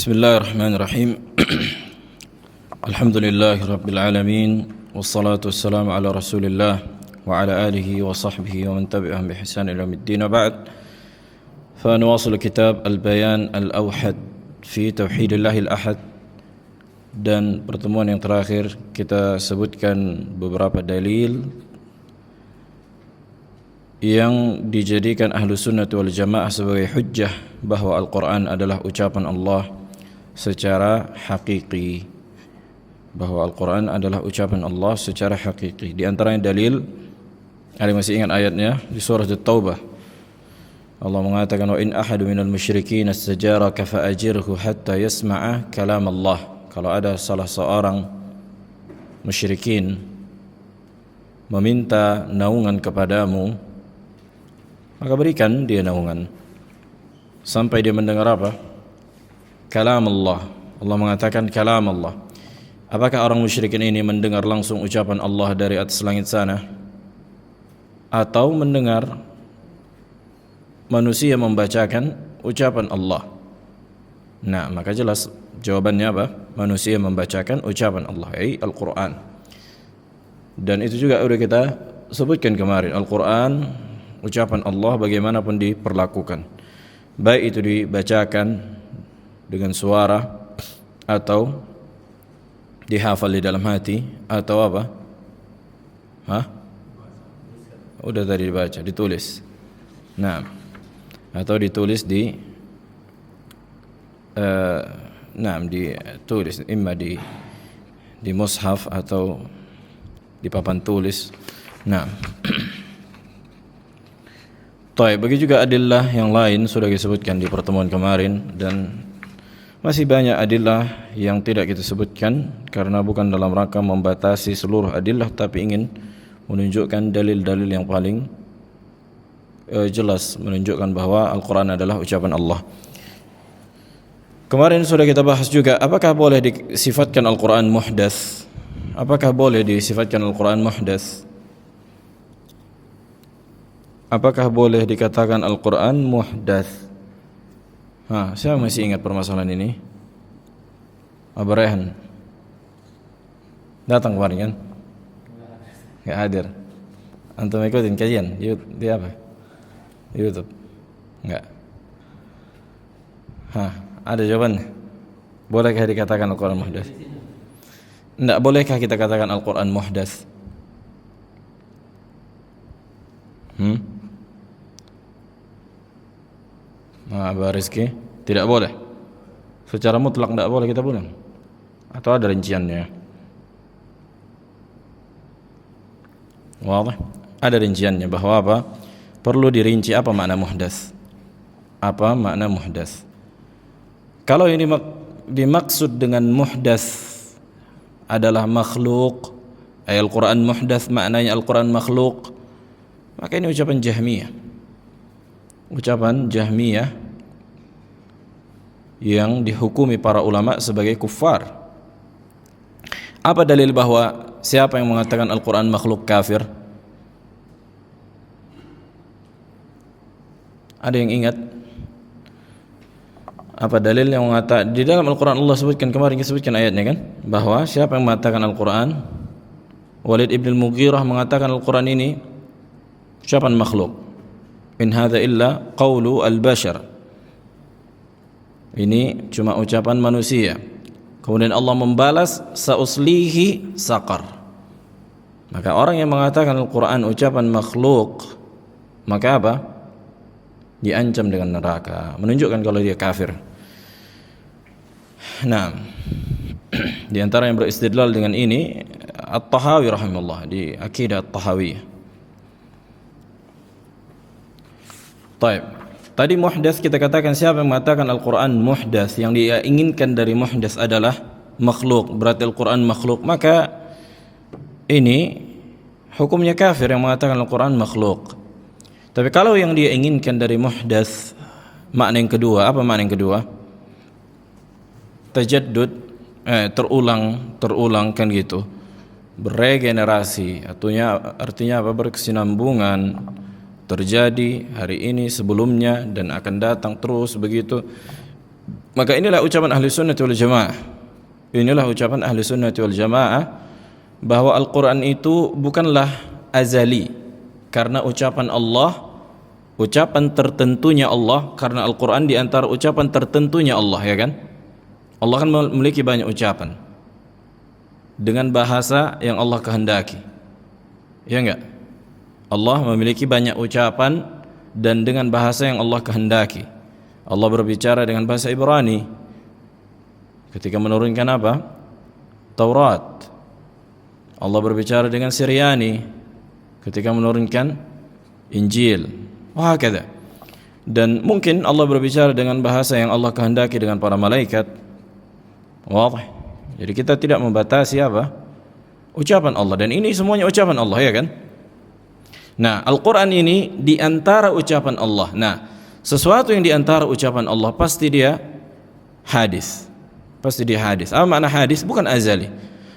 Bismillahirrahmanirrahim. Alhamdulillahi rabbil alamin, wassalatu wassalamu ala Rasulillah wa ala alihi wa sahbihi wa man tabi'ahum bi ihsan ila yaumiddin. Ba'd. Fa nuwasil kitab Al-Bayan Al-Awhad fi Tauhidillahil Ahad. Dan pertemuan yang terakhir kita sebutkan beberapa dalil yang dijadikan ahlu sunnah wal jamaah sebagai hujjah bahwa Al-Quran adalah ucapan Allah secara hakiki, bahwa Al-Quran adalah ucapan Allah secara hakiki. Di antaranya dalil, ada masih ingat ayatnya di surah At-Taubah, Allah mengatakan, wa in ahadu minal musyrikin istajaraka fa'ajirhu hatta yasma'a kalam Allah. Kalau ada salah seorang musyrikin meminta naungan kepadamu, maka berikan dia naungan sampai dia mendengar apa? Kalam Allah. Allah mengatakan kalam Allah. Apakah orang musyrikin ini mendengar langsung ucapan Allah dari atas langit sana, atau mendengar manusia membacakan ucapan Allah? Nah, maka jelas jawabannya apa? Manusia membacakan ucapan Allah, yaitu Al-Quran. Dan itu juga sudah kita sebutkan kemarin, Al-Quran ucapan Allah bagaimanapun diperlakukan, baik itu dibacakan dengan suara atau dihafal di dalam hati, atau apa? Udah tadi dibaca, ditulis. Nah, atau ditulis ditulis imma di mushaf atau di papan tulis. Nah, bagi juga adillah yang lain sudah disebutkan di pertemuan kemarin, dan masih banyak adillah yang tidak kita sebutkan karena bukan dalam rangka membatasi seluruh adillah, tapi ingin menunjukkan dalil-dalil yang paling jelas menunjukkan bahwa Al-Quran adalah ucapan Allah. Kemarin sudah kita bahas juga, apakah boleh disifatkan Al-Quran muhdats? Apakah boleh disifatkan Al-Quran muhdats? Apakah boleh dikatakan Al-Quran muhdats? Siapa masih ingat permasalahan ini? Abu Rehan datang kemarin kan? Gak hadir. Antum ikutin kajian di apa? Di YouTube? Enggak. Ada jawabannya? Bolehkah dikatakan Al-Quran muhdats? Enggak, bolehkah kita katakan Al-Quran muhdats? Abu Rizki, tidak boleh. Secara mutlak tidak boleh kita bilang, atau ada rinciannya? Wadah, ada rinciannya bahwa apa? Perlu dirinci apa makna muhdats. Apa makna muhdats? Kalau ini dimaksud dengan muhdats adalah makhluk, Al-Quran muhdats maknanya Al-Quran makhluk, maka ini ucapan Jahmiyah. Ucapan Jahmiyah yang dihukumi para ulama sebagai kufar. Apa dalil bahwa siapa yang mengatakan Al-Quran makhluk kafir? Ada yang ingat? Apa dalil yang mengatakan di dalam Al-Quran? Allah sebutkan kemarin, kita sebutkan ayatnya kan, bahwa siapa yang mengatakan Al-Quran, Walid ibn al-Mughirah mengatakan Al-Quran ini ucapan makhluk. In hadza illa qawlu al-bashar. Ini cuma ucapan manusia. Kemudian Allah membalas, sa'uslihi saqar. Maka orang yang mengatakan Al-Quran ucapan makhluk, maka apa? Diancam dengan neraka, menunjukkan kalau dia kafir. Nah, di antara yang beristidlal dengan ini At-Tahawi rahimahullah di Aqidah At-Tahawiyah. Tadi muhdats kita katakan siapa yang mengatakan Al-Quran muhdats, yang dia inginkan dari muhdats adalah makhluk, berarti Al-Quran makhluk, maka ini hukumnya kafir yang mengatakan Al-Quran makhluk. Tapi kalau yang dia inginkan dari muhdats makna yang kedua, apa makna yang kedua? Tajaddud, terulang kan gitu, beregenerasi, artinya apa? Berkesinambungan, terjadi hari ini sebelumnya dan akan datang terus begitu. Maka inilah ucapan ahli sunnah wal jamaah. Inilah ucapan ahli sunnah wal jamaah bahwa Al-Quran itu bukanlah azali karena ucapan Allah, ucapan tertentunya Allah, karena Al-Quran di antara ucapan tertentunya Allah, ya kan? Allah kan memiliki banyak ucapan dengan bahasa yang Allah kehendaki, ya enggak? Allah memiliki banyak ucapan dan dengan bahasa yang Allah kehendaki. Allah berbicara dengan bahasa Ibrani ketika menurunkan apa? Taurat. Allah berbicara dengan Syriani ketika menurunkan Injil. Wah, kata. Dan mungkin Allah berbicara dengan bahasa yang Allah kehendaki dengan para malaikat. Wah. Jadi kita tidak membatasi apa? Ucapan Allah, dan ini semuanya ucapan Allah, ya kan? Nah, Al-Quran ini di antara ucapan Allah. Nah, sesuatu yang di antara ucapan Allah pasti dia hadis. Pasti dia hadis. Apa makna hadis? Bukan azali.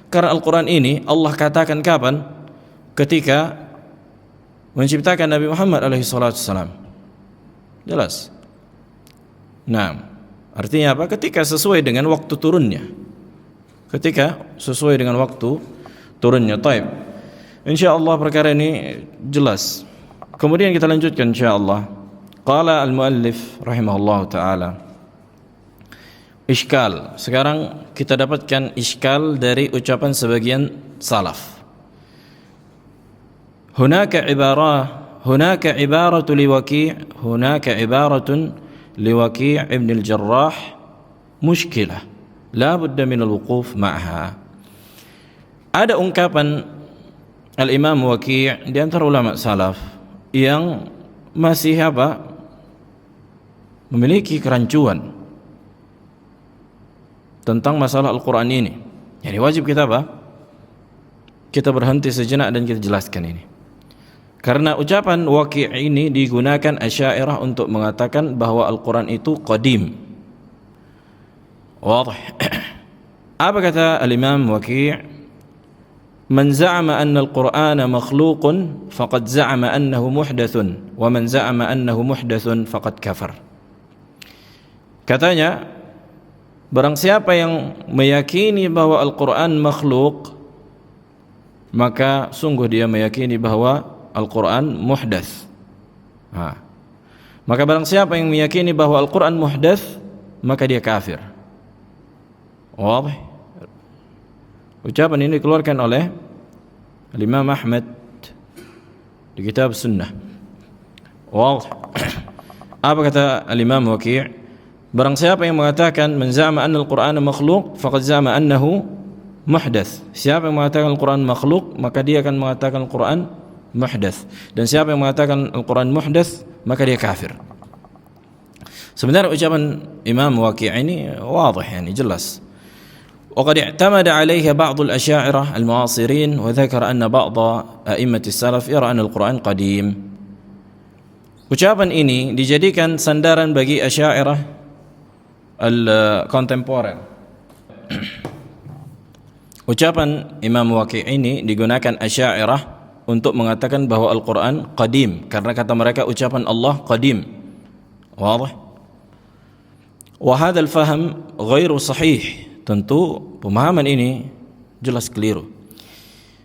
Karena Al-Quran ini Allah katakan kapan? Ketika menciptakan Nabi Muhammad alaihi salatu wassalam. Jelas. Nah, artinya apa? Ketika sesuai dengan waktu turunnya. Ketika sesuai dengan waktu turunnya. Taib. InsyaAllah perkara ini jelas. Kemudian kita lanjutkan insyaAllah. Qala al-muallif rahimahullah ta'ala. Iskal. Sekarang kita dapatkan iskal dari ucapan sebagian salaf. Hunaka ibaratu liwaki' ibn al-Jarrah mushkilah la budda min al-wuquf ma'ha. Ada ungkapan Al-Imam Waki' di antara ulama salaf yang masih apa? Memiliki kerancuan tentang masalah Al-Quran ini. Jadi wajib kita apa? Kita berhenti sejenak dan kita jelaskan ini. Karena ucapan Waki' ini digunakan Asy'ariyah untuk mengatakan bahwa Al-Quran itu qadim. Wadih. Apa kata Al-Imam Waki'? Man za'ama anna al-Qur'ana makhluqun faqad za'ama annahu muhdathun wa man za'ama annahu muhdathun faqad kafar. Katanya, barang siapa yang meyakini bahwa Al-Qur'an makhluk, maka sungguh dia meyakini bahwa Al-Qur'an muhdath. Maka barang siapa yang meyakini bahwa Al-Qur'an muhdath, maka dia kafir. Wadih. Ucapan ini dikeluarkan oleh Imam Ahmad di kitab Sunnah. Wadih. Apa kata Imam Waki'? Barang siapa yang mengatakan man za'ama anna al-Qur'ana makhluq faqad za'ama annahu muhdath. Siapa yang mengatakan Al-Qur'an makhluk, maka dia akan mengatakan Al-Qur'an muhdath. Dan siapa yang mengatakan Al-Qur'an muhdath, maka dia kafir. Sebenarnya ucapan Imam Waki' ini wadih, yani jelas. وقد اعتمد عليها بعض الأشاعرة المعاصرين وذكر أن بعض أئمة السلف يرى أن القرآن قديم. Ucapan ini dijadikan sandaran bagi Asy'ariyah kontemporer. Ucapan Imam Waki' ini digunakan Asy'ariyah untuk mengatakan bahwa Al-Quran qadim, karena kata mereka ucapan Allah qadim. Wadih. Wa hadha al-fahm ghairu sahih. Tentu pemahaman ini jelas keliru.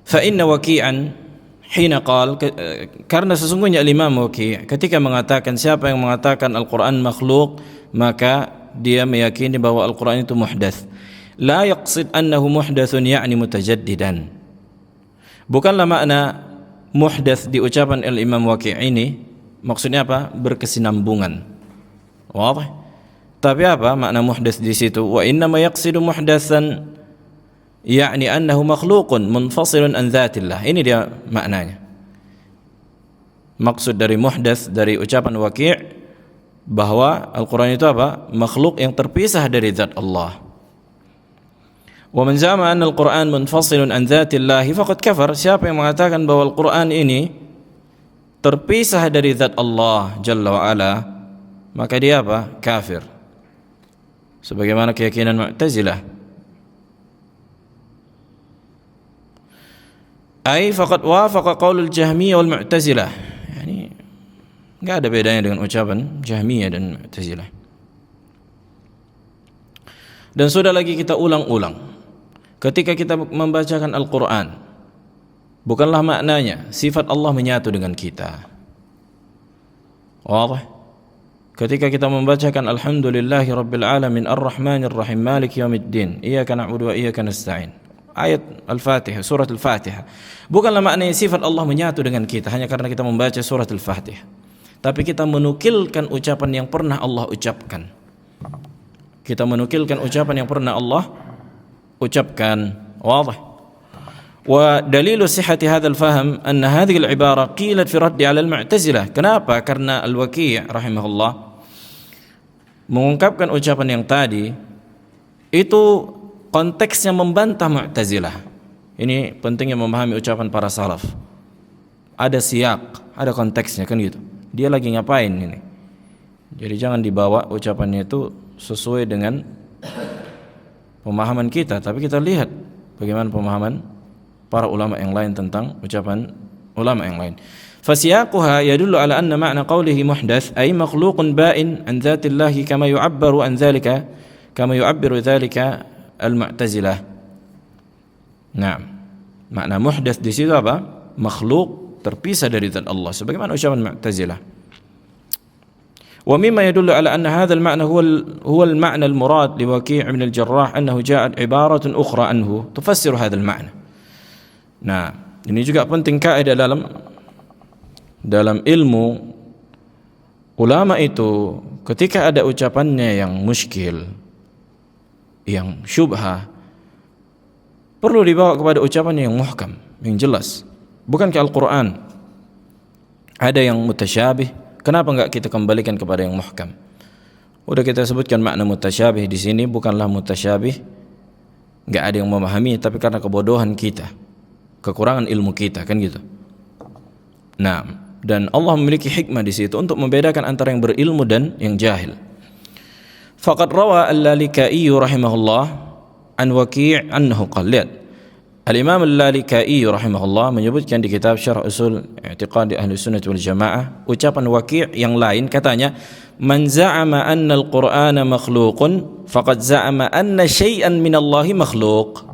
Fa inna Waki'an hina qal, karena sesungguhnya Imam Waki' ketika mengatakan siapa yang mengatakan Al-Quran makhluk, maka dia meyakini bahwa Al-Quran itu muhdath. La yaqsid annahu muhdathun ya'ni mutajaddidan. Bukanlah makna muhdath di ucapan Imam Waki' ini maksudnya apa? Berkesinambungan. Wadih. Tapi apa makna muhdath di situ? Wa inna ma yaqsidu muhdatsan ya'ni annahu makhluqun munfasilun an dzatillah. Ini dia maknanya. Maksud dari muhdath dari ucapan Waki' bahwa Al-Quran itu apa? Makhluk yang terpisah dari zat Allah. Wa man za'ama anna al-Quran munfasilun an dzatillah faqad kafar. Siapa yang mengatakan bahwa Al-Quran ini terpisah dari zat Allah Jalla wa Ala, maka dia apa? Kafir. Sebagaimana keyakinan Mu'tazilah. Ai faqad wafaqa qaulul Jahmiyah wal Mu'tazilah. Yani enggak ada bedanya dengan ucapan Jahmiyah dan Mu'tazilah. Dan sudah lagi kita ulang-ulang, ketika kita membacakan Al-Quran, bukanlah maknanya sifat Allah menyatu dengan kita. Wadah? Ketika kita membacakan Alhamdulillahi Rabbil Alamin Ar-Rahmanir Rahim Maliki Yawmiddin Iyyaka na'budu wa iyyaka nasta'in, ayat Al-Fatihah, surat Al-Fatihah, bukanlah maknanya sifat Allah menyatu dengan kita hanya karena kita membaca surat Al-Fatihah, tapi kita menukilkan ucapan yang pernah Allah ucapkan. Kita menukilkan ucapan yang pernah Allah ucapkan. Wadah? Wa dalilu sihhati hadzal fahm anna hadhihi al-ibara qilat fi raddi 'ala al-mu'tazilah. Kenapa? Karena Al-Waqi' rahimahullah mengungkapkan ucapan yang tadi itu konteksnya membantah Mu'tazilah. Ini pentingnya memahami ucapan para salaf. Ada siyak, ada konteksnya, kan gitu. Dia lagi ngapain ini? Jadi jangan dibawa ucapannya itu sesuai dengan pemahaman kita, tapi kita lihat bagaimana pemahaman para ulama yang lain tentang ucapan ulama yang lain. Fasiyaquha yadullu ala anna ma'na qawlihi muhdath ay makhluqun ba'in an dzatillahi kama yu'abbaru an dzalika kama yu'abbiru dzalika al-Mu'tazilah. Nah, makna muhdath di situ apa? Makhluk terpisah dari zat Allah, sebagaimana ucapan Mu'tazilah. ومما يدل على أن هذا المعنى هو المعنى المراد لوكيع بن الجراح أنه جاءت عبارة أخرى عنه تفسر هذا المعنى. Nah, ini juga penting kaidah dalam ilmu ulama itu, ketika ada ucapannya yang muskil, yang syubhah, perlu dibawa kepada ucapan yang muhkam, yang jelas. Bukankah Al-Quran ada yang mutasyabih? Kenapa enggak kita kembalikan kepada yang muhkam? Udah kita sebutkan makna mutasyabih di sini, bukanlah mutasyabih enggak ada yang memahami, tapi karena kebodohan kita, kekurangan ilmu kita, kan gitu. Nah, dan Allah memiliki hikmah di situ untuk membedakan antara yang berilmu dan yang jahil. Faqad rawa Al-Lalikai rahimahullah an Waqi' annahu qala. Al-Imam Al-Lalikai rahimahullah menyebutkan di kitab Syarh Usul I'tiqad Ahlussunnah wal Jamaah ucapan Waqi' yang lain, katanya, man za'ama anna al-Qur'ana makhluqun faqad za'ama anna syai'an minallahi makhluq.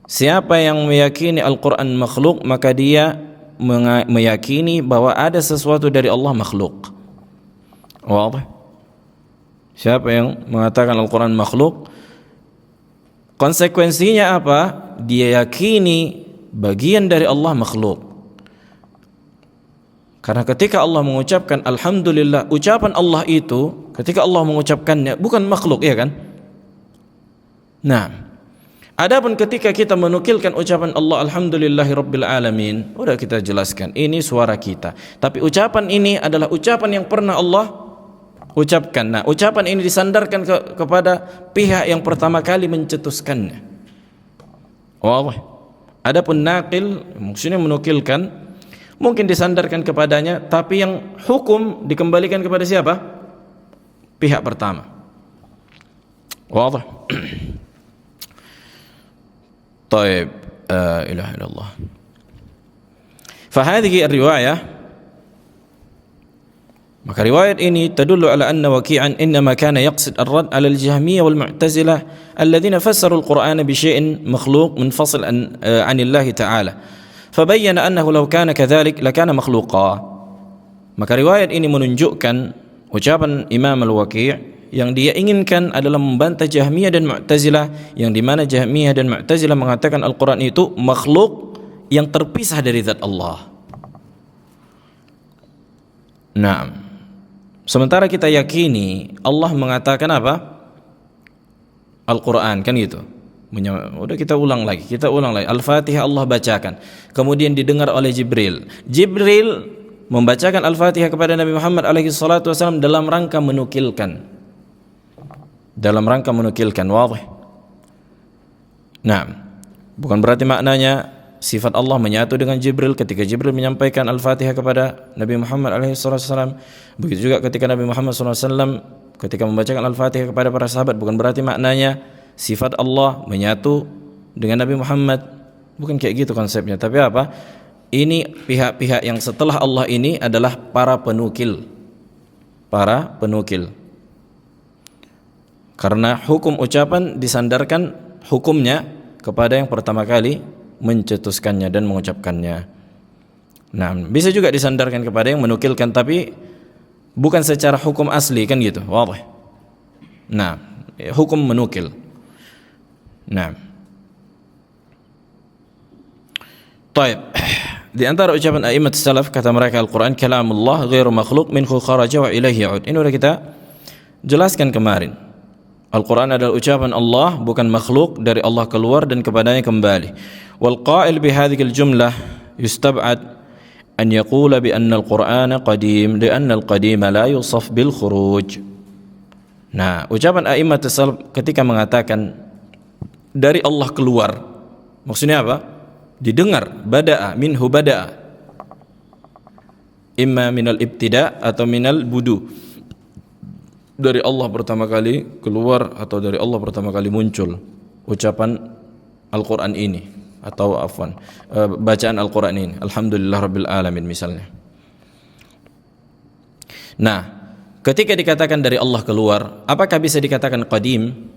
Siapa yang meyakini Al-Quran makhluk, maka dia meyakini bahwa ada sesuatu dari Allah makhluk. Wadah? Siapa yang mengatakan Al-Quran makhluk, konsekuensinya apa? Dia yakini bagian dari Allah makhluk. Karena ketika Allah mengucapkan Alhamdulillah, ucapan Allah itu ketika Allah mengucapkannya bukan makhluk, ya kan? Nah, adapun ketika kita menukilkan ucapan Allah Alhamdulillahi Rabbil Alamin, udah kita jelaskan, ini suara kita, tapi ucapan ini adalah ucapan yang pernah Allah ucapkan. Nah, ucapan ini disandarkan kepada pihak yang pertama kali mencetuskannya. Wah, adapun naqil, maksudnya menukilkan, mungkin disandarkan kepadanya, tapi yang hukum dikembalikan kepada siapa? Pihak pertama. Wadah. طيب إله إلا الله. فهذه الرواية, maka riwayat ini tadullu ala anna Waqi'an innama kana yaqsid ar-radd ala al-Jahmiyah wal Mu'tazilah alladhina fassaru al-Qur'ana bi syai'in makhluq munfasil an Allah ta'ala. Fabayyana annahu law kana kadhalik lakana makhluqa. Maka riwayat ini menunjukkan ucapan Imam Al-Waqi' yang dia inginkan adalah membantah Jahmiyah dan Mu'tazilah, yang dimana Jahmiyah dan Mu'tazilah mengatakan Al-Quran itu makhluk yang terpisah dari zat Allah. Nah, sementara kita yakini Allah mengatakan apa? Al-Quran, kan gitu. Udah kita ulang lagi. Al-Fatihah Allah bacakan, kemudian didengar oleh Jibril. Jibril membacakan Al-Fatihah kepada Nabi Muhammad alaihi salatu wasallam dalam rangka menukilkan. Wadih. Nah, bukan berarti maknanya sifat Allah menyatu dengan Jibril ketika Jibril menyampaikan Al-Fatihah kepada Nabi Muhammad SAW. Begitu juga ketika Nabi Muhammad SAW ketika membacakan Al-Fatihah kepada para sahabat, bukan berarti maknanya sifat Allah menyatu dengan Nabi Muhammad. Bukan kayak gitu konsepnya. Tapi apa? Ini pihak-pihak yang setelah Allah ini adalah para penukil. Karena hukum ucapan disandarkan hukumnya kepada yang pertama kali mencetuskannya dan mengucapkannya. Nah, bisa juga disandarkan kepada yang menukilkan, tapi bukan secara hukum asli, kan gitu. Wadah. Nah, hukum menukil. Nah, taib. Di antara ucapan a'immat salaf, kata mereka, Al-Quran kalamullah ghairu makhluk minhu kharaja wa ilaihi ya'ud. Ini sudah kita jelaskan kemarin. Al-Quran adalah ucapan Allah, bukan makhluk, dari Allah keluar dan kepadanya kembali. Wal qa'il bi hadhihi al-jumlah yustab'ad an yaqula bi anna al-Qur'ana qadim li'anna al-qadima la yusaf bil khuruj. Nah, ucapan a'immat salaf ketika mengatakan dari Allah keluar, maksudnya apa? Didengar, bada'a, minhu bada'a, imma minal ibtida' atau minal budu, dari Allah pertama kali keluar atau dari Allah pertama kali muncul ucapan Al-Quran ini, atau bacaan Al-Quran ini, Alhamdulillah Rabbil Alamin misalnya. Nah, ketika dikatakan dari Allah keluar, apakah bisa dikatakan qadim?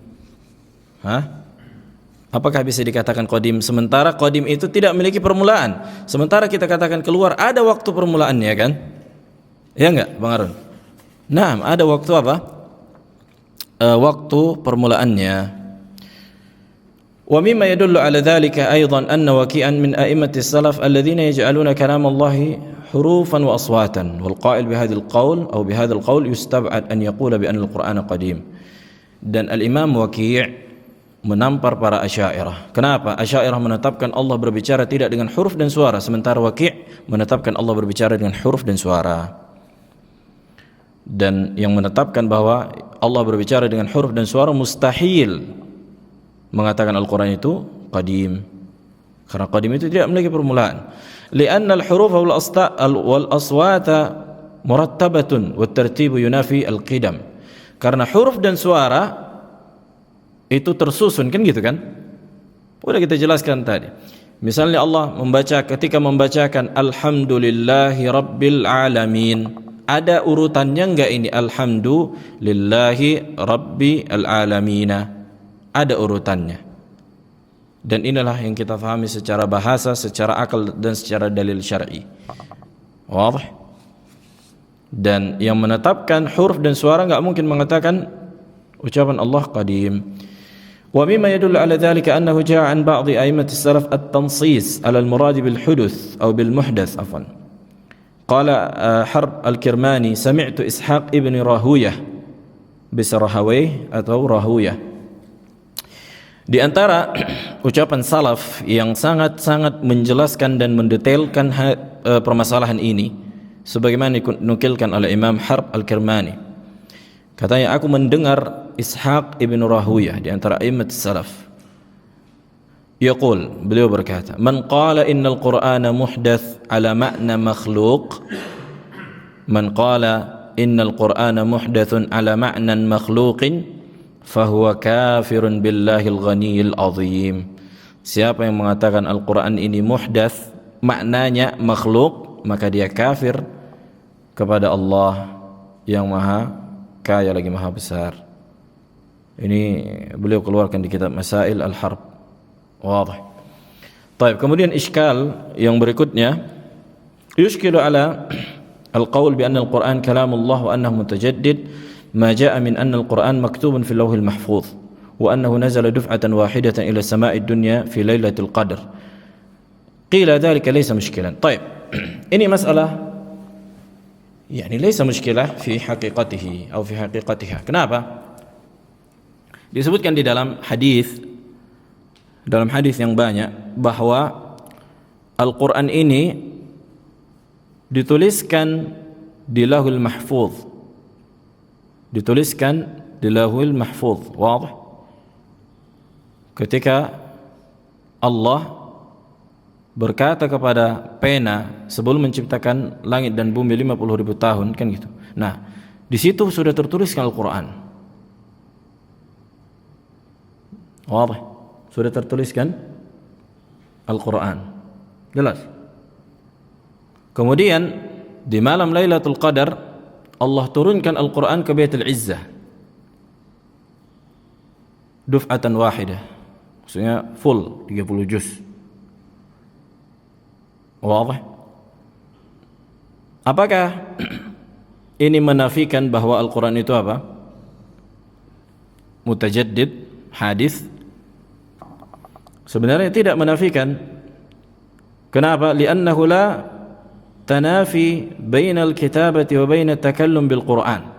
Apakah bisa dikatakan qadim sementara qadim itu tidak memiliki permulaan? Sementara kita katakan keluar ada waktu permulaannya, kan? Ya enggak, Bang Arun? Nah, ada waktu apa? Waktu permulaannya. Wa mimma yadullu ala dhalika aidan anna waqi'an min a'immati salaf alladhina yaj'aluna kalam Allah hurufan wa aswatan wal qa'il bi hadha al-qawl aw bi hadha al-qawl yustab'ad an yaqula bi anna al-Qur'ana qadim. Dan al-Imam Waqi' menampar para Asy'ariyah. Kenapa? Asy'ariyah menetapkan Allah berbicara tidak dengan huruf dan suara, sementara Waqi' menetapkan Allah berbicara dengan huruf dan suara. Dan yang menetapkan bahwa Allah berbicara dengan huruf dan suara mustahil mengatakan Al-Quran itu qadim, karena qadim itu tidak memiliki permulaan. Li'anna al-huruf wal aswata murattabatun wa tartibu yunafi al-qidam. Karena huruf dan suara itu tersusun, kan gitu kan? Udah kita jelaskan tadi. Misalnya Allah ketika membacakan Alhamdulillahi Rabbil Alamin, ada urutannya enggak ini? Alhamdulillahi Rabbil Alamina, ada urutannya. Dan inilah yang kita fahami secara bahasa, secara akal, dan secara dalil syar'i. Wadah? Dan yang menetapkan huruf dan suara enggak mungkin mengatakan ucapan Allah qadim. ومما يدل على ذلك أنه جاء عن بعض أئمة السلف التنصيص على المراد بالحدث أو بالمحدث قال حرب الكرماني سمعت إسحاق ابن راهوية بسرهويه atau راهوية. Di antara ucapan salaf yang sangat-sangat menjelaskan dan mendetailkan permasalahan ini, sebagaimana dinukilkan oleh Imam Harb al-Kirmani, katanya, aku mendengar Ishaq ibn Rahuyah di antara a'immat salaf. Beliau berkata, man qala innal Qur'ana muhdath ala ma'na makhluq, man qala innal Qur'ana muhdathun ala ma'nan makhluqin fahuwa kafirun billahil ghaniyil azim. Siapa yang mengatakan Al-Quran ini muhdath, maknanya makhluk, maka dia kafir kepada Allah yang maha kaya lagi maha besar. Ini beliau keluarkan di kitab Masail Al-Harb. Wadah. Baik, kemudian iskal yang berikutnya, yushkilu ala al-qawl bi anna al-Qur'an kalamullah wa annahu mutajaddid ma jaa min anna al-Qur'an maktubun fi al-lawhil mahfuz wa annahu nazala duf'atan wahidatan ila sama'i dunya fi lailatul qadr. Qila dhalika laysa mushkilan. Baik. Ini masalah yani laysa mushkilah fi haqiqatihi atau fi haqiqatiha. Kenapa? Disebutkan di dalam hadis yang banyak bahwa Al-Quran ini dituliskan di Lauhul Mahfuz, wadah. Ketika Allah berkata kepada pena sebelum menciptakan langit dan bumi 50.000 tahun, kan gitu. Nah, di situ sudah tertuliskan Al-Quran. Wadah, sudah tertuliskan Al-Quran, jelas. Kemudian di malam Lailatul Qadar Allah turunkan Al-Quran ke Baitul Izzah. duf'atan wahidah. Maksudnya full 30 juz. Wadah? Apakah ini menafikan bahwa Al-Quran itu apa? Mutajaddid, hadis? Sebenarnya tidak menafikan. Kenapa? Li'annahu la tanafi bainal kitabati wa bainat takallum bil Qur'an.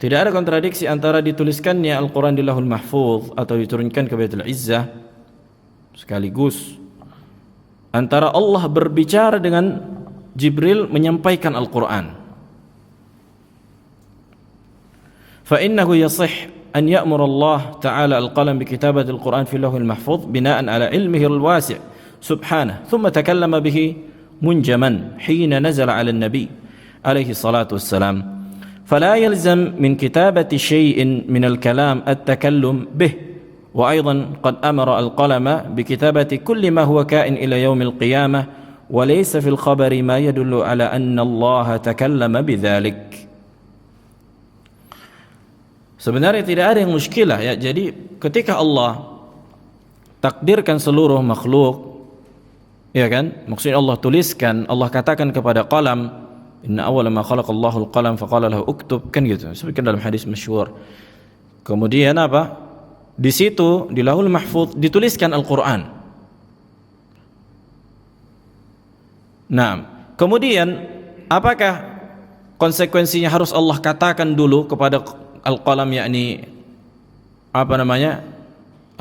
Tidak ada kontradiksi antara dituliskannya Al-Quran di Lauhul Mahfuz atau diturunkan ke Baitul Izzah sekaligus antara Allah berbicara dengan Jibril menyampaikan Al-Quran. Fa innahu yasih an ya'mur Allah Ta'ala al-qalam bi kitabati al-Quran fi Lauhul Mahfuz bina'an ala ilmihi al-wasi' subhanahu thumma takallama bihi munjaman hina nazala ala an-nabi alaihi salatu wassalam. فلا يلزم من كتابة شيء من الكلام التكلم به وأيضا قد أمر القلم بكتابة كل ما هو كائن إلى يوم القيامة وليس في الخبر ما يدل على أن الله تكلم بذلك. Sebenarnya tidak ada yang muskilah ya. Jadi ketika Allah takdirkan seluruh makhluk, ya kan? Maksudnya Allah tuliskan, Allah katakan kepada qalam, inna awwala ma khalaqallahu al-qalam faqala lahu uktub, kan gitu. Sebutkan dalam hadis masyhur. Kemudian apa? Di situ di Lauhul Mahfuz dituliskan Al-Qur'an. Nah, kemudian apakah konsekuensinya harus Allah katakan dulu kepada Al-Qalam, yakni apa namanya?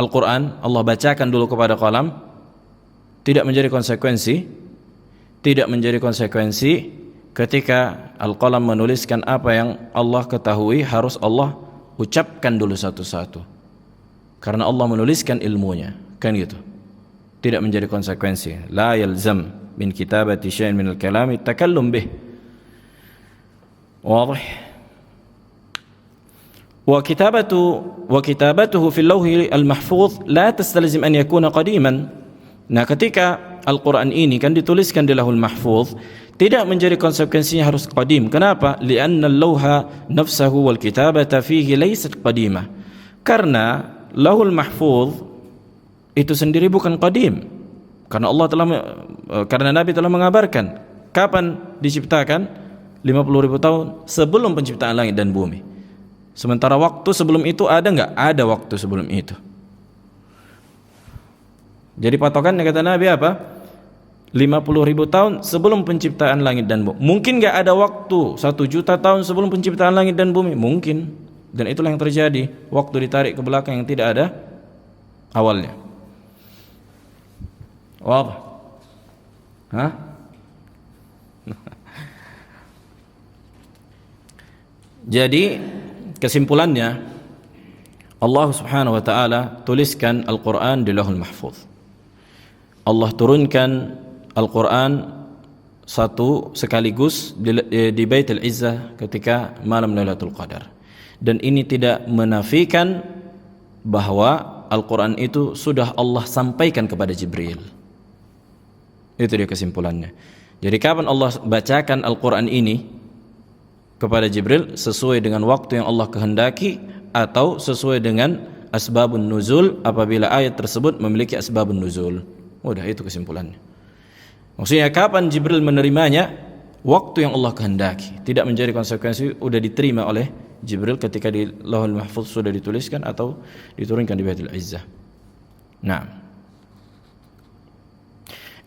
Al-Qur'an, Allah bacakan dulu kepada qalam? Tidak menjadi konsekuensi. Tidak menjadi konsekuensi. Ketika Al-Qalam menuliskan apa yang Allah ketahui, harus Allah ucapkan dulu satu-satu. Karena Allah menuliskan ilmunya, kan gitu. Tidak menjadi konsekuensi. La yalzam min kitabati syai'in min al-kalami takallum bih. Wadih. وكتابته في اللوح المحفوظ لا تستلزم أن يكون قديما. Nah, ketika Al-Quran ini kan dituliskan di Lauhul Mahfuz, tidak menjadi konsekuensinya harus qadim. Kenapa? Li'anna al-lawha nafsahu wal kitabata fihi laysat qadimah. Karena Lauhul Mahfuz itu sendiri bukan qadim. Karena karena Nabi telah mengabarkan kapan diciptakan? 50.000 tahun sebelum penciptaan langit dan bumi. Sementara waktu sebelum itu ada enggak? Ada waktu sebelum itu. Jadi patokannya kata Nabi apa? 50.000 tahun sebelum penciptaan langit dan bumi. Mungkin enggak ada waktu 1 juta tahun sebelum penciptaan langit dan bumi? Mungkin. Dan itulah yang terjadi. Waktu ditarik ke belakang yang tidak ada awalnya. Wah. Hah? Jadi kesimpulannya, Allah Subhanahu wa taala tuliskan Al-Qur'an di Lauhul Mahfuz. Allah turunkan Al-Quran satu sekaligus di Baitul Izzah ketika malam Lailatul Qadar. Dan ini tidak menafikan bahwa Al-Quran itu sudah Allah sampaikan kepada Jibril. Itu dia kesimpulannya. Jadi kapan Allah bacakan Al-Quran ini kepada Jibril? Sesuai dengan waktu yang Allah kehendaki atau sesuai dengan asbabun nuzul apabila ayat tersebut memiliki asbabun nuzul. Udah, itu kesimpulannya. Maksudnya kapan Jibril menerimanya? Waktu yang Allah kehendaki. Tidak menjadi konsekuensi udah diterima oleh Jibril ketika di Lauhul Mahfuz sudah dituliskan atau diturunkan di Baitul Izzah. Nah,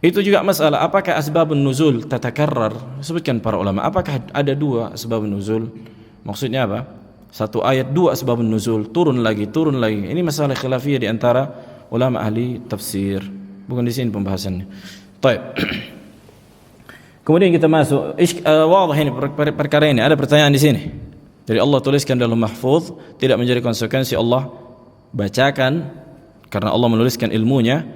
itu juga masalah apakah asbabun nuzul tatakarrar. Sebutkan para ulama, apakah ada 2 asbabun nuzul? Maksudnya apa? Satu ayat 2 asbabun nuzul, turun lagi. Ini masalah khilafiyah di antara ulama ahli tafsir. Bukan di sini pembahasannya. Baik. Kemudian kita masuk wadah ini perkara ini. Ada pertanyaan di sini. Jadi Allah tuliskan dalam Mahfuz, tidak menjadi konsekuensi Allah bacakan karena Allah menuliskan ilmunya.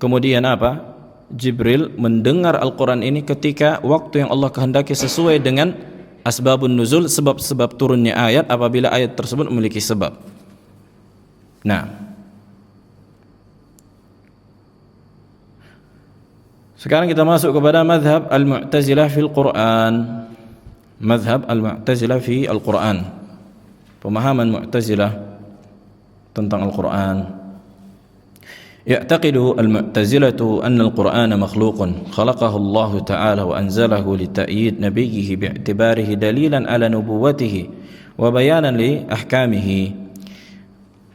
Kemudian apa? Jibril mendengar Al-Quran ini ketika waktu yang Allah kehendaki sesuai dengan asbabun nuzul, sebab-sebab turunnya ayat apabila ayat tersebut memiliki sebab. Nah, sekarang kita masuk kepada mazhab Al-Mu'tazilah fil Quran. Mazhab Al-Mu'tazilah fi Al-Quran. Pemahaman Mu'tazilah tentang Al-Quran. يعتقد المعتزلة أن القرآن مخلوق خلقه الله تعالى وأنزله لتأييد نبيه باعتباره دليلا على نبوته وبيانا لأحكامه.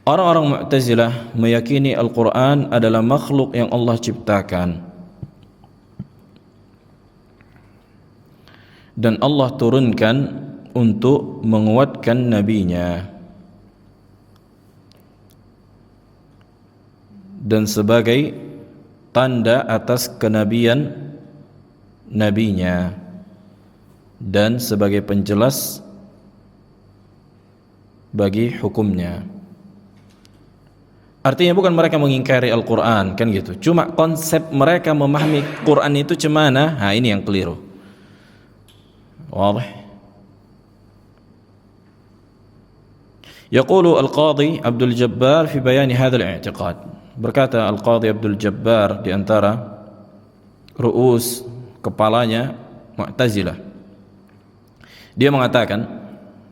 Orang-orang Mu'tazilah meyakini Al-Quran adalah makhluk yang Allah ciptakan dan Allah turunkan untuk menguatkan nabinya dan sebagai tanda atas kenabian nabinya dan sebagai penjelas bagi hukumnya. Artinya bukan mereka mengingkari Al-Quran, kan gitu. Cuma konsep mereka memahami Quran itu cemana, nah ini yang keliru. Wadah. Yaqulu Al-Qadhi Abdul Jabbar fi bayani hadzal i'tiqad. Berkata Al-Qadhi Abdul Jabbar di antara ru'us kepalanya Mu'tazilah. Dia mengatakan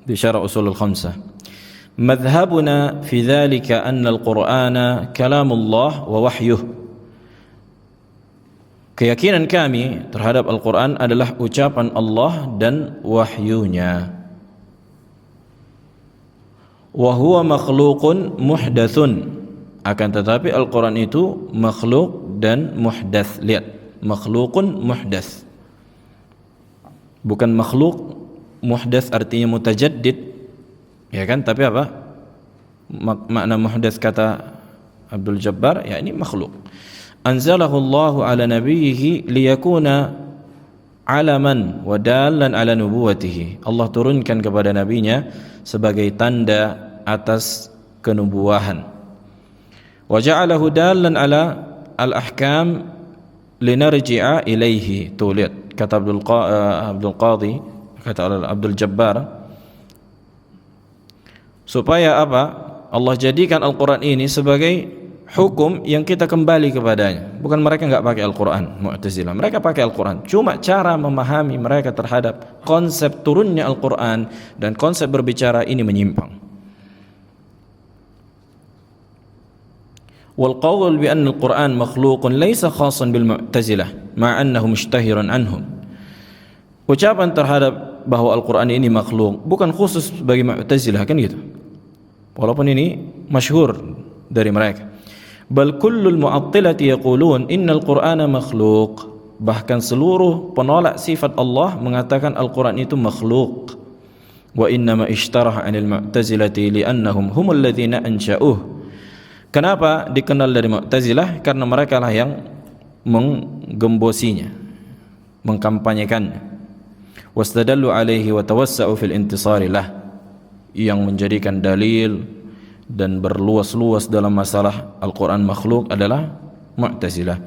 di Syarah Ushul Khamsah, "Madhhabuna fi dzalika anna al-Qur'ana kalamullah wa wahyuh." Keyakinan kami terhadap Al-Quran adalah ucapan Allah dan wahyunya. Wa huwa makhluqun muhdatsun. Akan tetapi Al-Quran itu makhluk dan muhdats. Lihat, makhlukun muhdats. Bukan makhluk muhdats artinya mutajaddid, ya kan? Tapi apa? Makna muhdats kata Abdul Jabbar, ya ini makhluk. Anzalahu Allahu ala nabiyhi liyakuna alaman wa dallan ala nubuwatihi. Allah turunkan kepada nabinya sebagai tanda atas kenubuwahan. Wa ja'alahu dallan ala al-ahkam linarji'a ilaihi. Tuh lihat kata Abdul Qadhi, kata Abdul Jabbar, supaya apa? Allah jadikan Al-Quran ini sebagai hukum yang kita kembali kepadanya. Bukan mereka enggak pakai Al-Quran, Mu'tazilah. Mereka pakai Al-Quran. Cuma cara memahami mereka terhadap konsep turunnya Al-Quran dan konsep berbicara ini menyimpang. والقول بأن القرآن مخلوق ليس خاصا بالمعتزلة مع أنه مشتهر عنهم. Ucapan terhadap bahwa Al-Quran ini makhluk bukan khusus bagi Mu'tazilah, kan gitu. Walaupun ini masyhur dari mereka. Bal kullul mu'attilati yaqulun innal Qur'ana makhluq. Bahkan seluruh penolak sifat Allah mengatakan Al-Quran itu makhluk. Wa innama ishtaraha 'anil mu'tazilati li'annahum humul ladzina ansha'uh. Kenapa dikenal dari Mu'tazilah? Karena mereka lah yang menggembosinya, mengkampanyekannya. Wastadallu alaihi wa tawassa'u fil intisari lah, yang menjadikan dalil dan berluas-luas dalam masalah Al-Quran makhluk adalah Mu'tazilah.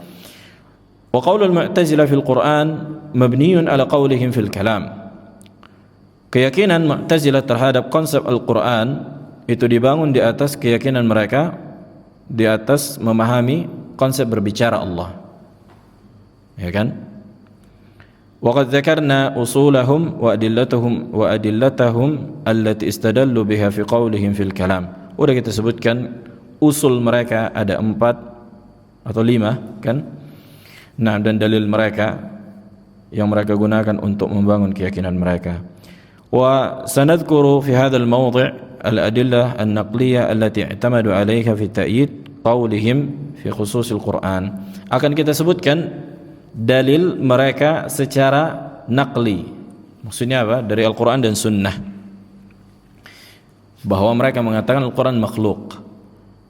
Wa qaulul Mu'tazilah fil Quran mabniyun ala qaulihim fil kalam. Keyakinan Mu'tazilah terhadap konsep Al-Quran itu dibangun di atas keyakinan mereka di atas memahami konsep berbicara Allah, ya kan? Wa qad dzakarna usulahum wa adillatahum allati istadallu biha fi qaulihim fil kalam. Sudah kita sebutkan usul mereka ada 4 atau 5, kan? Nah, dan dalil mereka yang mereka gunakan untuk membangun keyakinan mereka. Wa sanadhkuru fi hadzal mawdi' al-adillah an-naqliyah allati i'tamadu 'alayha fi ta'yid qaulihim fi khususil Quran. Akan kita sebutkan dalil mereka secara naqli. Maksudnya apa? Dari Al-Quran dan Sunnah, bahwa mereka mengatakan Al-Quran makhluk.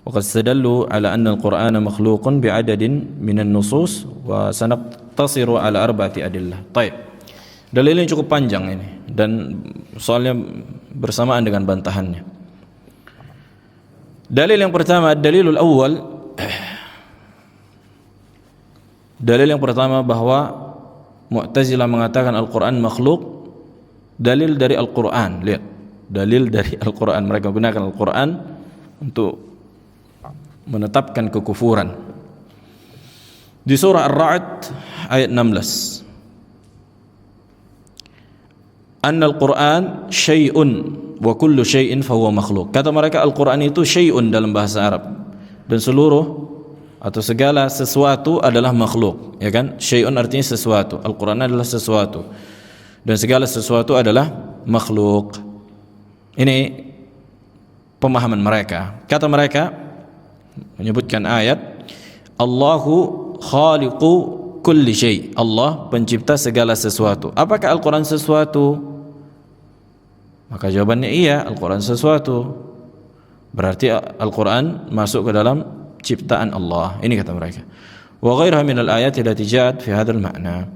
Wa qad istadallu 'ala anna Al-Qur'ana makhluqun bi'adadin minan nusus wa sanaqtasiru 'ala 4 adillah. Baik. Dalilnya cukup panjang ini dan soalnya bersamaan dengan bantahannya. Dalil yang pertama, dalilul awal. Dalil yang pertama bahwa Mu'tazilah mengatakan Al-Quran makhluk, dalil dari Al-Quran. Lihat, dalil dari Al-Quran. Mereka gunakan Al-Quran untuk menetapkan kekufuran. Di surah Ar-Ra'd ayat 16. Anna al-Quran syai'un wa kullu syai'in fahuwa makhluk. Kata mereka Al-Quran itu syai'un dalam bahasa Arab, dan seluruh atau segala sesuatu adalah makhluk, ya kan? Syai'un artinya sesuatu, Al-Quran adalah sesuatu, dan segala sesuatu adalah makhluk. Ini pemahaman mereka. Kata mereka menyebutkan ayat Allahu khaliqu kulli syai', Allah pencipta segala sesuatu. Apakah Al-Quran sesuatu? Maka jawabannya iya, Al-Quran sesuatu. Berarti Al-Quran masuk ke dalam ciptaan Allah. Ini kata mereka. Wa ghairuha min al-ayat allati ja'at fi hadzal ma'na.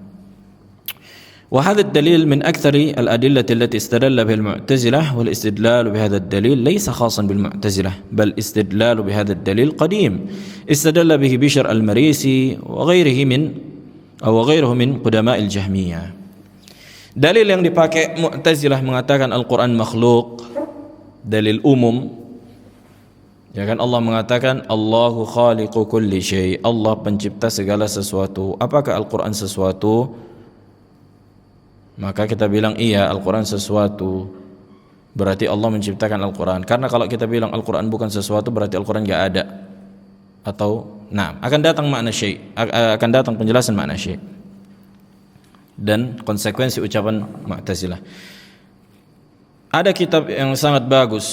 Wa hadha ad-dalil min akthari al-adillah allati istadalla biha al-mu'tazilah, wal istidlal bi hadha ad-dalil laysa khasan bil mu'tazilah, bal istidlal bi hadha ad-dalil qadim. Istadalla bihi Bishr al-Marisi wa ghairuhu min qudama' al-Jahmiyah. Dalil yang dipakai Mu'tazilah mengatakan Al-Quran makhluk, dalil umum, ya kan? Allah mengatakan Allahu khaliqu kulli syai', Allah pencipta segala sesuatu. Apakah Al-Quran sesuatu? Maka kita bilang iya, Al-Quran sesuatu. Berarti Allah menciptakan Al-Quran. Karena kalau kita bilang Al-Quran bukan sesuatu, berarti Al-Quran gak ada. Atau akan datang makna syai', akan datang penjelasan makna syai'. Dan konsekuensi ucapan Mu'tazilah. Ada kitab yang sangat bagus,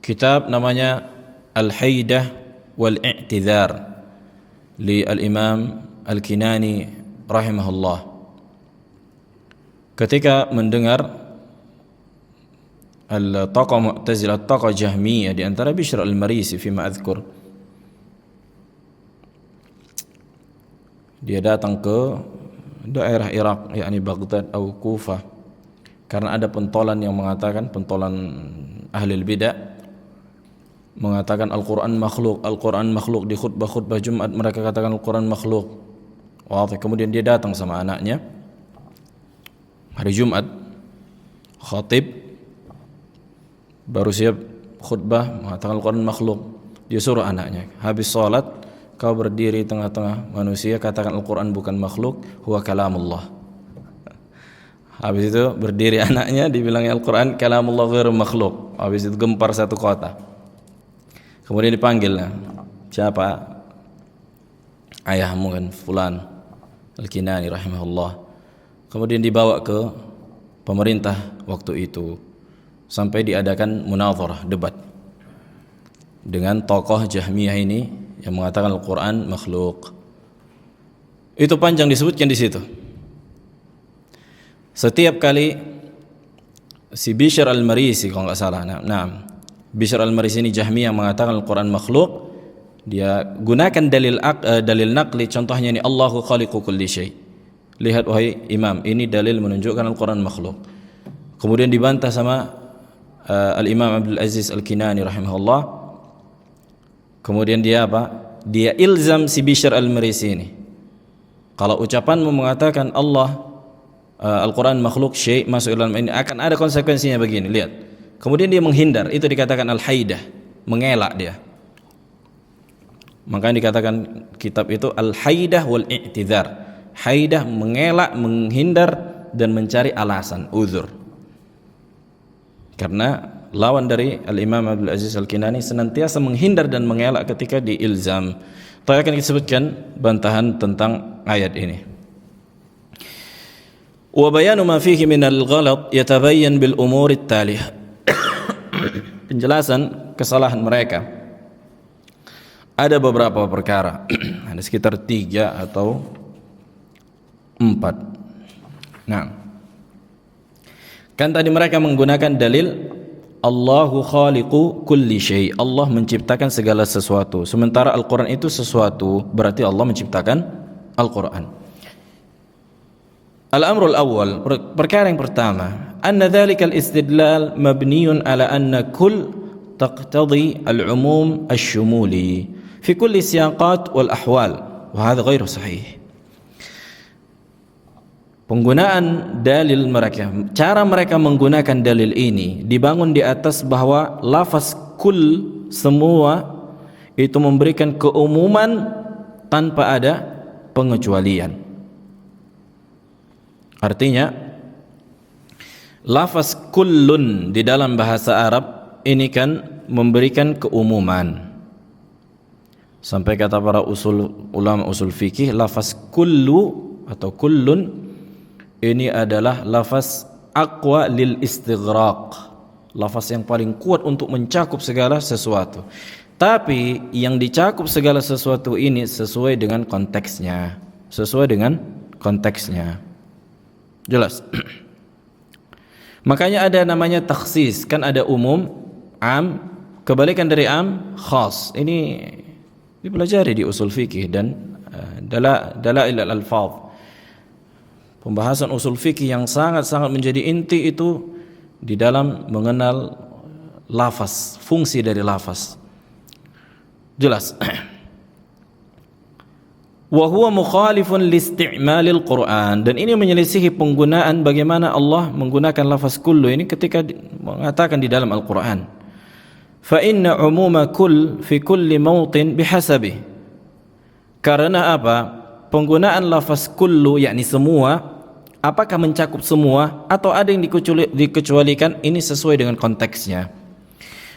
kitab namanya Al-Haidah wal-I'tidhar li Al-Imam Al-Kinani rahimahullah. Ketika mendengar al-taqa Mu'tazilah, taqa Jahmiyah, di antara Bishr al-Marisi fima adzkur, dia datang ke daerah Irak, yakni Baghdad atau Kufah, karena ada pentolan yang mengatakan, pentolan ahli bidah mengatakan Al-Quran makhluk, Al-Quran makhluk. Di khutbah Jumat mereka katakan Al-Quran makhluk. Kemudian dia datang sama anaknya hari Jumat, khatib baru siap khutbah mengatakan Al-Quran makhluk. Dia suruh anaknya, habis sholat kau berdiri tengah-tengah manusia, katakan Al-Quran bukan makhluk, huwa kalamullah. Habis itu berdiri anaknya, dibilangnya Al-Quran kalamullah ghairu makhluk. Habis itu gempar satu kota. Kemudian dipanggil, siapa? Ayahmu kan, Fulan Al-Kinani rahimahullah. Kemudian dibawa ke pemerintah waktu itu, sampai diadakan munadharah, debat dengan tokoh Jahmiyah ini yang mengatakan Al-Quran makhluk. Itu panjang disebutkan di situ. Setiap kali si Bishr al-Marisi, kalau nggak salah, Bishr al-Marisi ini Jahmiyah mengatakan Al-Quran makhluk, dia gunakan dalil naqli, contohnya ini Allahu khaliqu kulli syai'. Lihat wahai imam, ini dalil menunjukkan Al-Quran makhluk. Kemudian dibantah sama Al-Imam Abdul Aziz Al-Kinani rahimahullah. Kemudian dia apa? Dia ilzam si Bishr al-Marisi ini, kalau ucapanmu mengatakan Al-Quran makhluk syai', masuk dalam ini, akan ada konsekuensinya begini. Lihat. Kemudian dia menghindar, itu dikatakan al-haidah, mengelak dia. Makanya dikatakan kitab itu al-haidah wal-i'tidhar. Haidah, mengelak, menghindar dan mencari alasan, uzur. Karena lawan dari Al-Imam Abdul Aziz Al-Kinani senantiasa menghindar dan mengelak ketika diilzam. Tapi akan disebutkan bantahan tentang ayat ini. Wa bayanu ma fihi min al-ghalat yatabayyan bil umur at-taliyah. Penjelasan kesalahan mereka ada beberapa perkara. Ada sekitar 3 atau 4. Kan tadi mereka menggunakan dalil Allahu khaliqu kulli syai', Allah menciptakan segala sesuatu. Sementara Al-Quran itu sesuatu, berarti Allah menciptakan Al-Quran. Al-amrul awwal, perkara yang pertama, anna dhalika al-istidlal mabniyun ala anna kull taqtadi al-umum al-shumuli fi kulli siyaqat wal ahwal, wa hadha ghairu sahih. Penggunaan dalil mereka, cara mereka menggunakan dalil ini dibangun di atas bahwa lafaz kul, semua, itu memberikan keumuman tanpa ada pengecualian. Artinya Lafaz kullun di dalam bahasa Arab ini kan memberikan keumuman. Sampai kata para ulama usul fikih, lafaz kullu atau kullun ini adalah lafaz aqwa lil istighraq, lafaz yang paling kuat untuk mencakup segala sesuatu. Tapi yang dicakup segala sesuatu ini sesuai dengan konteksnya, jelas. Makanya ada namanya takhsis, kan ada umum, am, kebalikan dari am, khas. Ini dipelajari di usul fikih dan dalail al-alfaz. Pembahasan usul fikih yang sangat-sangat menjadi inti itu di dalam mengenal lafaz, fungsi dari lafaz. Jelas. Wa huwa mukhalifun li isti'malil Qur'an, dan ini menyelisihi penggunaan bagaimana Allah menggunakan lafaz kullu ini ketika mengatakan di dalam Al-Qur'an. Fa inna umuma kull fi kulli mawtin bihasabih. Karena apa? Penggunaan lafaz kullu yakni semua, apakah mencakup semua atau ada yang dikecualikan, ini sesuai dengan konteksnya.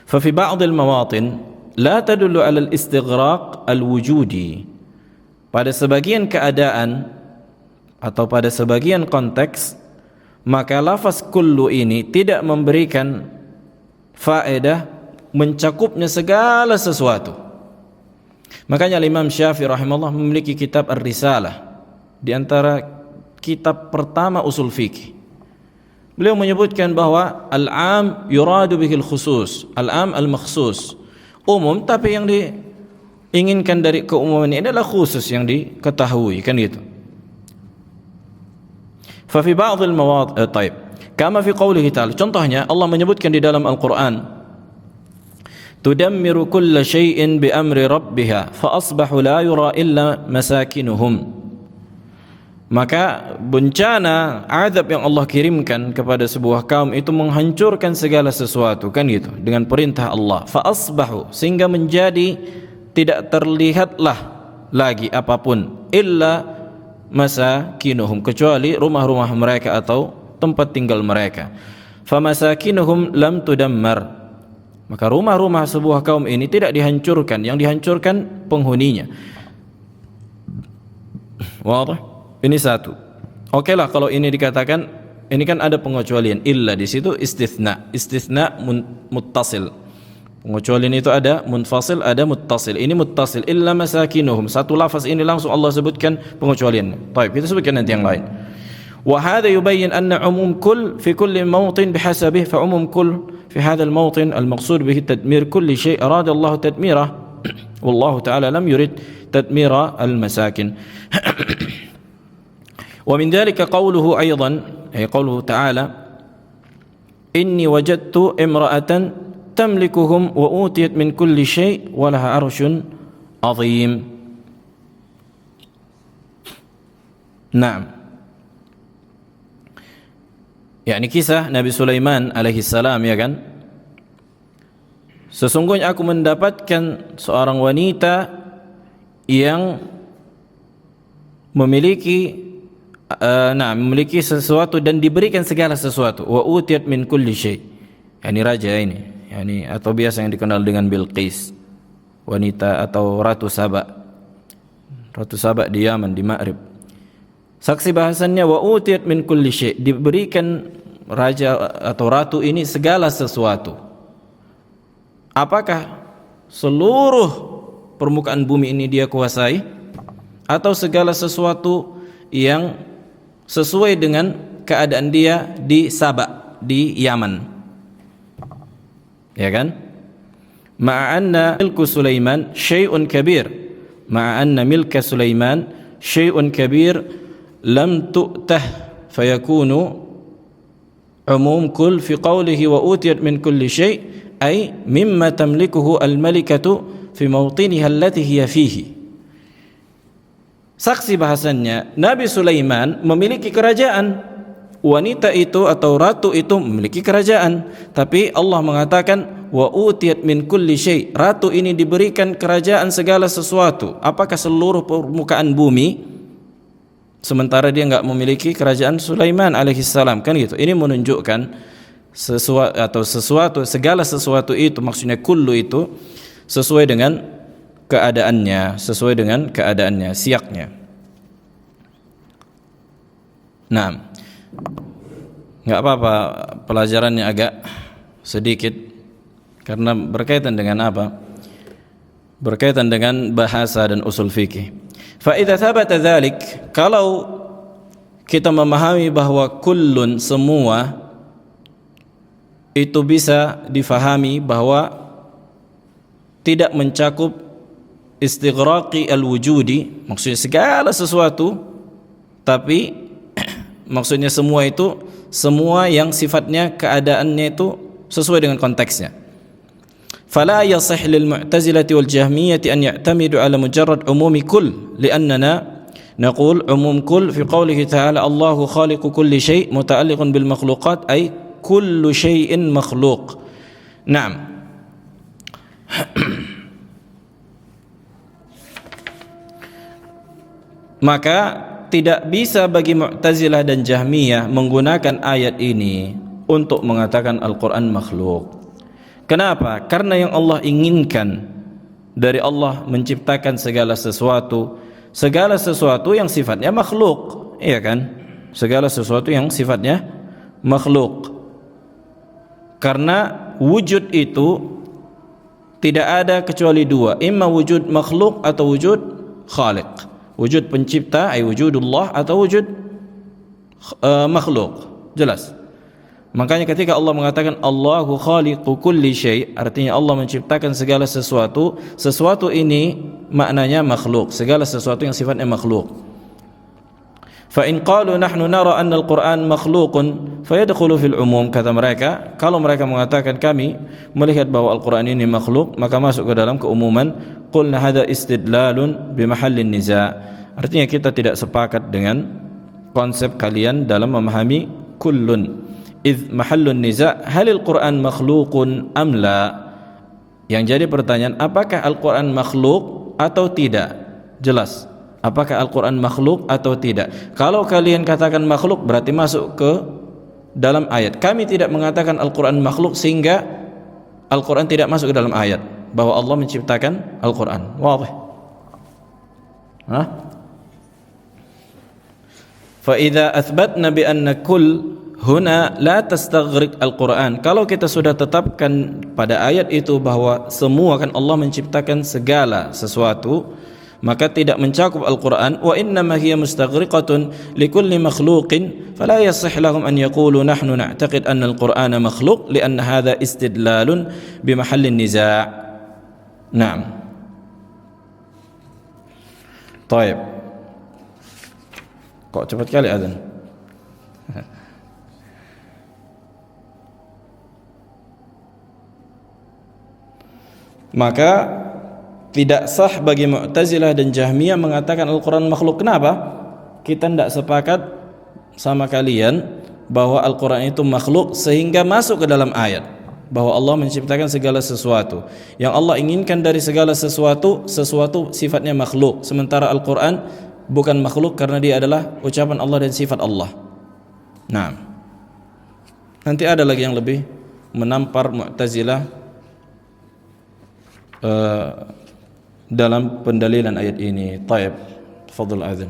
Fa fi ba'dil mawatin la tadullu 'ala al-istighraq al-wujudi. Pada sebagian keadaan atau pada sebagian konteks, maka lafaz kullu ini tidak memberikan faedah mencakupnya segala sesuatu. Makanya Imam Syafi'i rahimahullah memiliki kitab Ar-Risalah, di antara kitab pertama usul fikih. Beliau menyebutkan bahwa al-am yuradu bihil khusus, al-am al-makhsus, umum tapi yang diinginkan dari keumuman ini adalah khusus yang diketahui, kan gitu. Fa fi ba'dil mawadi' kama fi qoulihi ta'ala, contohnya Allah menyebutkan di dalam Al-Qur'an, tudammiru kulla syai'in bi amri rabbiha fa asbahu la yura illa masakinuhum. Maka bencana, azab yang Allah kirimkan kepada sebuah kaum itu menghancurkan segala sesuatu, kan gitu, dengan perintah Allah. Fa asbahu, sehingga menjadi tidak terlihatlah lagi apapun, illa masakinuhum, kecuali rumah-rumah mereka atau tempat tinggal mereka. Fa masakinuhum lam tudammar, maka rumah-rumah sebuah kaum ini tidak dihancurkan, yang dihancurkan penghuninya. Wadah? Ini satu. Oke lah kalau ini dikatakan, ini kan ada pengecualian, illa di situ istitsna, muttasil. Pengecualian itu ada munfasil, ada muttasil. Ini muttasil, illa masakinuhum. Satu lafaz ini langsung Allah sebutkan pengecualiannya. Baik, kita sebutkan nanti yang lain. Wa hadha yubayyin anna umum kull fi kulli mawtin bihasabihi, fa umum kull fi hadha al-mawtin al-maqsud bihi tadmir kulli shay' arada Allah tadmirah, wallahu ta'ala lam yurid tadmira al-masakin. Wa min dhalika qawluhu aydan, ay qawluhu ta'ala, inni wajadtu imra'atan tamlikuhum wa utiyat min kulli syai' wa laha arshun 'azim. Naam. yakni kisah Nabi Sulaiman alaihi salam, ya kan? Sesungguhnya aku mendapatkan seorang wanita yang memiliki sesuatu dan diberikan segala sesuatu. Wa utiyat min kulli syai'. Yani raja ini, yani atau biasa yang dikenal dengan Bilqis, wanita atau Ratu Saba. Ratu Saba di Yaman, di Ma'rib. Saksi bahasannya wa utiyat min kulli syai', diberikan raja atau ratu ini segala sesuatu. Apakah seluruh permukaan bumi ini dia kuasai, atau segala sesuatu yang sesuai dengan keadaan dia di Saba, di Yaman, ya kan? Ma'anna milku Sulaiman syai'un kabir, ma'anna milka Sulaiman syai'un kabir lam tu'tah fayakunu umum kull fi qawlihi wa utiyat min kulli syai' ay mimma tamlikuhu al-malikatu fi mawtiniha allati hiya fihi. Saksi bahasannya, Nabi Sulaiman memiliki kerajaan. Wanita itu atau ratu itu memiliki kerajaan, tapi Allah mengatakan wa utiyat min kulli syai', ratu ini diberikan kerajaan segala sesuatu. Apakah seluruh permukaan bumi? sementara dia enggak memiliki kerajaan Sulaiman alaihissalam, kan gitu. Ini menunjukkan segala sesuatu itu, maksudnya kullu itu sesuai dengan keadaannya, siaknya. Nah, enggak apa-apa pelajarannya agak sedikit karena berkaitan dengan apa? Berkaitan dengan bahasa dan usul fikih. Fa idza thabata dzalik, kalau kita memahami bahwa kullun, semua itu bisa difahami bahwa tidak mencakup istighraqi al-wujudi, maksudnya segala sesuatu, tapi maksudnya semua itu, semua yang sifatnya keadaannya itu sesuai dengan konteksnya. فلا يصح للمعتزلة والجهمية أن يعتمدوا على مجرد عموم كل، لأننا نقول عموم كل في قوله تعالى الله خالق كل شيء متعلق بالمخلوقات، أي كل شيء مخلوق. نعم. Maka tidak bisa bagi Mu'tazilah dan Jahmiyah menggunakan ayat ini untuk mengatakan Al-Quran makhluk. Kenapa? Karena yang Allah inginkan dari Allah menciptakan segala sesuatu yang sifatnya makhluk, iya kan? Segala sesuatu yang sifatnya makhluk. Karena wujud itu tidak ada kecuali dua, imma wujud makhluk atau wujud khaliq. Wujud pencipta, ay wujudullah, atau wujud makhluk. Jelas. Makanya ketika Allah mengatakan Allahu khaliqu kulli syai', artinya Allah menciptakan segala sesuatu. Sesuatu ini maknanya makhluk, segala sesuatu yang sifatnya makhluk. Fa in qalu nahnu nara anna al-Qur'an makhluqun fayadkhulu fil umum, kata mereka, kalau mereka mengatakan kami melihat bahwa Al-Qur'an ini makhluk, maka masuk ke dalam keumuman. Qulna hadza istidlalun bi mahallin niza', artinya kita tidak sepakat dengan konsep kalian dalam memahami kullun. Idh mahallun niza' halil Qur'an makhluqun am la. Yang jadi pertanyaan, apakah Al-Qur'an makhluk atau tidak? Jelas, apakah Al-Qur'an makhluk atau tidak? Kalau kalian katakan makhluk, berarti masuk ke dalam ayat. Kami tidak mengatakan Al-Qur'an makhluk sehingga Al-Qur'an tidak masuk ke dalam ayat bahwa Allah menciptakan Al-Qur'an. Wadih? Fa idza athbatna bi anna kull huna la tastaghriq al-Quran, kalau kita sudah tetapkan pada ayat itu bahwa semua kan Allah menciptakan segala sesuatu, maka tidak mencakup Al-Quran. Wa innama hiya mustaghriqatun likulli makhluqin fala yasih lahum an yaqulu nahnu na'taqid anna al-Qur'ana makhluq lianna hadha istidlalun bimahallin niza'. Naam. Baik. Kok cepat kali azan? Maka tidak sah bagi Mu'tazilah dan Jahmiyah mengatakan Al-Quran makhluk. Kenapa? Kita tidak sepakat sama kalian bahwa Al-Quran itu makhluk sehingga masuk ke dalam ayat bahwa Allah menciptakan segala sesuatu. Yang Allah inginkan dari segala sesuatu sifatnya makhluk, sementara Al-Quran bukan makhluk karena dia adalah ucapan Allah dan sifat Allah. Nah, nanti ada lagi yang lebih menampar Mu'tazilah dalam pendalilan ayat ini. Taib, tafadhal azan.